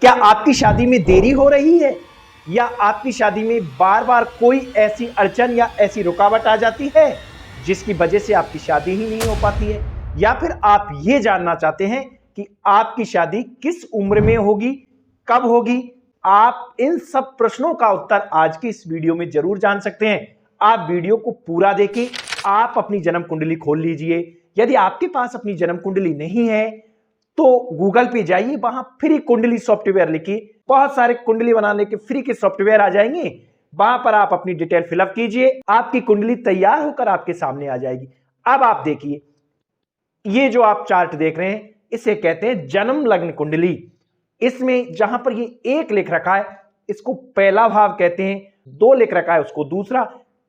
क्या आपकी शादी में देरी हो रही है या आपकी शादी में बार बार कोई ऐसी अड़चन या ऐसी रुकावट आ जाती है जिसकी वजह से आपकी शादी ही नहीं हो पाती है, या फिर आप ये जानना चाहते हैं कि आपकी शादी किस उम्र में होगी, कब होगी। आप इन सब प्रश्नों का उत्तर आज की इस वीडियो में जरूर जान सकते हैं। आप वीडियो को पूरा देखें। आप अपनी जन्म कुंडली खोल लीजिए। यदि आपके पास अपनी जन्म कुंडली नहीं है तो गूगल पे जाइए, वहां फ्री कुंडली सॉफ्टवेयर लिखिए, बहुत सारे कुंडली बनाने के फ्री के सॉफ्टवेयर आ जाएंगे। वहां पर आप अपनी डिटेल फिलअप कीजिए, आपकी कुंडली तैयार होकर आपके सामने आ जाएगी। अब आप देखिए, ये जो आप चार्ट देख रहे हैं इसे कहते हैं जन्म लग्न कुंडली। इसमें जहां पर ये 1 लिख रखा है इसको पहला भाव कहते हैं, 2 लिख रखा है उसको दूसरा,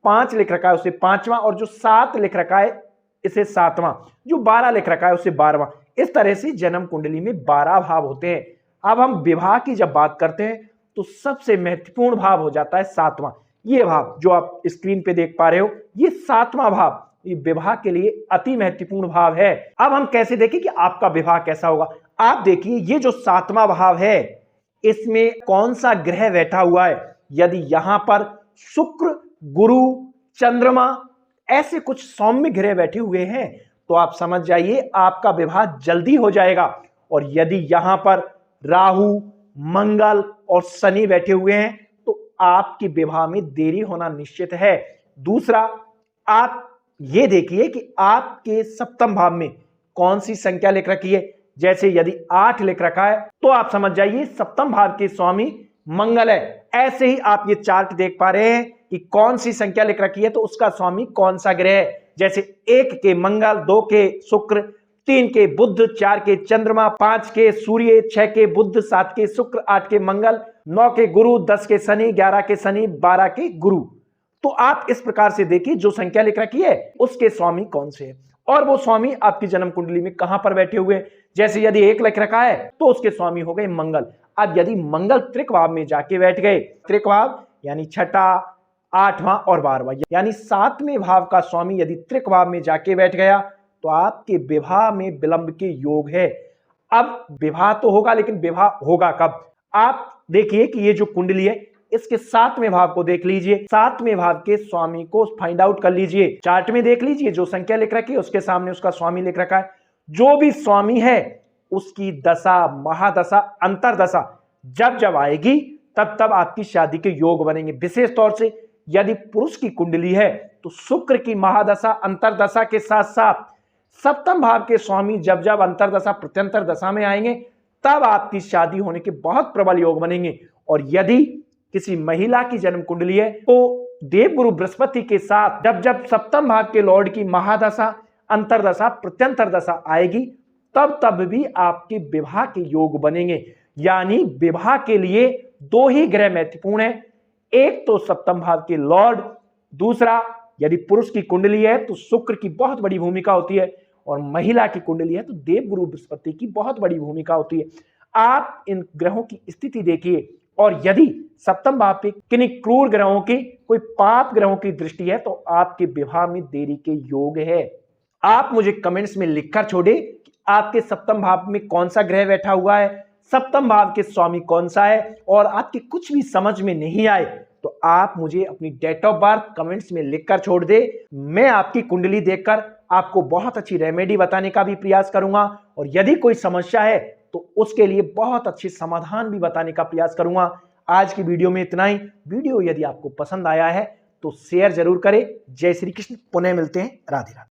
5 लिख रखा है उसे 5वां, और जो 7 लिख रखा है इसे 7वां, जो 12 लिख रखा है उसे 12वां। इस तरह से जन्म कुंडली में 12 भाव होते हैं। अब हम विवाह की जब बात करते हैं तो सबसे महत्वपूर्ण भाव हो जाता है 7वां। ये भाव जो आप स्क्रीन पे देख पा रहे हो, ये 7वां भाव, ये विवाह के लिए अति महत्वपूर्ण भाव है। अब हम कैसे देखें कि आपका विवाह कैसा होगा। आप देखिए, ये जो 7वां भाव है इसमें कौन सा ग्रह बैठा हुआ है। यदि यहां पर शुक्र, गुरु, चंद्रमा ऐसे कुछ सौम्य ग्रह बैठे हुए हैं तो आप समझ जाइए आपका विवाह जल्दी हो जाएगा। और यदि यहां पर राहु, मंगल और शनि बैठे हुए हैं तो आपके विवाह में देरी होना निश्चित है। दूसरा, आप ये देखिए कि आपके सप्तम भाव में कौन सी संख्या लिख रखी है। जैसे यदि 8 लिख रखा है तो आप समझ जाइए सप्तम भाव के स्वामी मंगल है। ऐसे ही आप ये चार्ट देख पा रहे हैं कि कौन सी संख्या लिख रखी है तो उसका स्वामी कौन सा ग्रह है। जैसे 1 के मंगल, 2 के शुक्र, 3 के बुध, 4 के चंद्रमा, 5 के सूर्य, 6 के बुध, 7 के शुक्र, 8 के मंगल, 9 के गुरु, 10 के शनि, 11 के शनि, 12 के गुरु। तो आप इस प्रकार से देखिए जो संख्या लिख रखी है उसके स्वामी कौन से हैं और वो स्वामी आपकी जन्म कुंडली में कहां पर बैठे हुए। जैसे यदि 1 लिख रखा है तो उसके स्वामी हो गए मंगल। अब यदि मंगल त्रिक भाव में जाके बैठ गए, त्रिक भाव यानी छठा, 8वां और 12वां, यानी 7वें भाव का स्वामी यदि त्रिक भाव में जाके बैठ गया तो आपके विवाह में विलंब के योग है। अब विवाह तो होगा, लेकिन विवाह होगा कब। आप देखिए कि ये जो कुंडली है इसके 7वें भाव को देख लीजिए, 7वें भाव के स्वामी को फाइंड आउट कर लीजिए। चार्ट में देख लीजिए जो संख्या लिख रखी है उसके सामने उसका स्वामी लिख रखा है। जो भी स्वामी है उसकी दशा, महादशा, अंतरदशा जब जब आएगी तब तब आपकी शादी के योग बनेंगे। विशेष तौर से यदि पुरुष की कुंडली है तो शुक्र की महादशा, अंतरदशा के साथ साथ सप्तम भाव के स्वामी जब जब अंतरदशा, प्रत्यंतर दशा में आएंगे तब आपकी शादी होने के बहुत प्रबल योग बनेंगे। और यदि किसी महिला की जन्म कुंडली है तो देवगुरु बृहस्पति के साथ जब जब सप्तम भाव के लॉर्ड की महादशा, अंतरदशा, प्रत्यंतर दशा आएगी तब तब भी आपके विवाह के योग बनेंगे। यानी विवाह के लिए 2 ही ग्रह महत्वपूर्ण है, एक तो सप्तम भाव के लॉर्ड, दूसरा यदि पुरुष की कुंडली है तो शुक्र की बहुत बड़ी भूमिका होती है, और महिला की कुंडली है तो देवगुरु बृहस्पति की बहुत बड़ी भूमिका होती है। आप इन ग्रहों की स्थिति देखिए, और यदि सप्तम भाव पे किन्हीं क्रूर ग्रहों की, कोई पाप ग्रहों की दृष्टि है तो आपके विवाह में देरी के योग है। आप मुझे कमेंट्स में लिखकर छोड़े कि आपके सप्तम भाव में कौन सा ग्रह बैठा हुआ है, सप्तम भाव के स्वामी कौन सा है, और आपके कुछ भी समझ में नहीं आए तो आप मुझे अपनी डेट ऑफ बर्थ कमेंट्स में लिखकर छोड़ दे। मैं आपकी कुंडली देखकर आपको बहुत अच्छी रेमेडी बताने का भी प्रयास करूंगा, और यदि कोई समस्या है तो उसके लिए बहुत अच्छे समाधान भी बताने का प्रयास करूंगा। आज की वीडियो में इतना ही। वीडियो यदि आपको पसंद आया है तो शेयर जरूर करें। जय श्री कृष्ण। पुनः मिलते हैं। राधे राधे।